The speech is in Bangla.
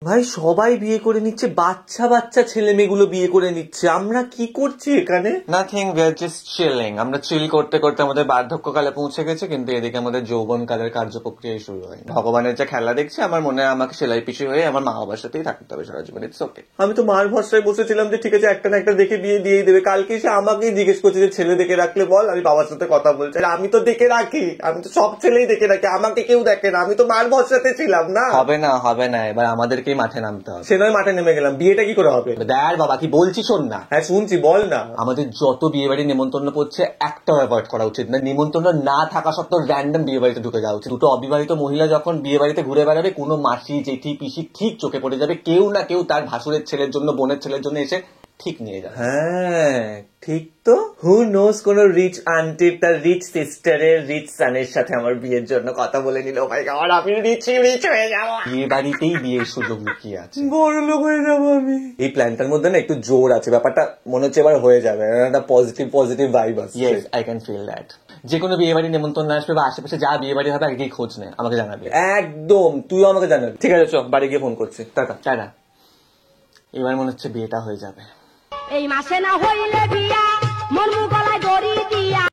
ভাই সবাই বিয়ে করে নিচ্ছে, বাচ্চা বাচ্চা ছেলে মেয়েগুলো বিয়ে করে নিচ্ছে, আমরা কি করছি এখানে? Nothing, we are just chilling. আমরা চিল করতে করতে আমাদের বার্ধক্যকালে পৌঁছে গেছে, কিন্তু এদিকে আমাদের যৌবনকালের কার্যপ্রক্রিয়া শুরু হয়। ভগবানের যে খেলা দেখছি, আমার মনে হয় আমাকে সেলাই পিছু হয়ে আমার মা বাবার সাথেই থাকতে হবে সারা জীবন। It's okay. আমি তো মার ভরসায় বসেছিলাম যে ঠিক আছে একটা না একটা দেখে বিয়ে দিয়েই দেবে, কালকে সে আমাকেই জিজ্ঞেস করছে যে ছেলে দেখে রাখলে বল, আমি বাবার সাথে কথা বলছি। আমি তো দেখে রাখি, আমি তো সব ছেলেই দেখে রাখি, আমাকে কেউ দেখে না, আমি তো মার ভরসাতে ছিলাম না। হবে না, হবে না, এবার আমাদেরকেই মাঠে নামতে হবে। সে নয় মাঠে নেমে গেলাম, বিয়েটা কি করে হবে? দেখ বাবা, কি বলছি শোন না। হ্যাঁ শুনছি, বল না। আমাদের যত বিয়ে বাড়ি নিমন্ত্রণ পড়ছে একটাও অ্যাভয়েড করা উচিত না। নিমন্ত্রণ না থাকা সত্ত্বেও র্যান্ডম বিয়ে বাড়িতে ঢুকে যাওয়া উচিত। দুটো অবিবাহিত মহিলা যখন বিয়ে বাড়িতে ঘুরে বেড়াবে, কোনো মাসি জেঠি পিসি ঠিক চোখে পড়ে যাবে, কেউ না কেউ তার ভাসুরের ছেলের জন্য, বোনের ছেলের জন্য এসে ঠিক নিয়ে যাবে। হ্যাঁ ঠিক তো। হু নোজ কোন রিচ আন্টি তার রিচ সিস্টারের রিচ সানের সাথে আমার বিয়ের জন্য কথা বলে নিল। ভাই গড, আমি রিচ হয়ে যাবো। বিয়ে বাড়িতেই বিয়ের সুযোগ লুকিয়ে আছে, বড় লোক হয়ে যাবো আমি। এই প্ল্যানটার মধ্যে না একটু জোর আছে, ব্যাপারটা মনে হচ্ছে এবার হয়ে যাবে, একটা পজিটিভ পজিটিভ ভাইব আছে। Yes, I can feel that. যে কোনো বিয়ে বাড়ি নিমন্ত্রণ আসবে বা আশেপাশে যা বিয়ে বাড়ি হবে আগে খোঁজ নে, আমাকে জানাবে। একদম, তুইও আমাকে জানাবি। ঠিক আছে, চল বাড়ি গিয়ে ফোন করছি। টাটা। টাটা। এবার মনে হচ্ছে বিয়েটা হয়ে যাবে। এই মাসে না হইলে বিয়া, মন গলায় দড়ি দিয়া।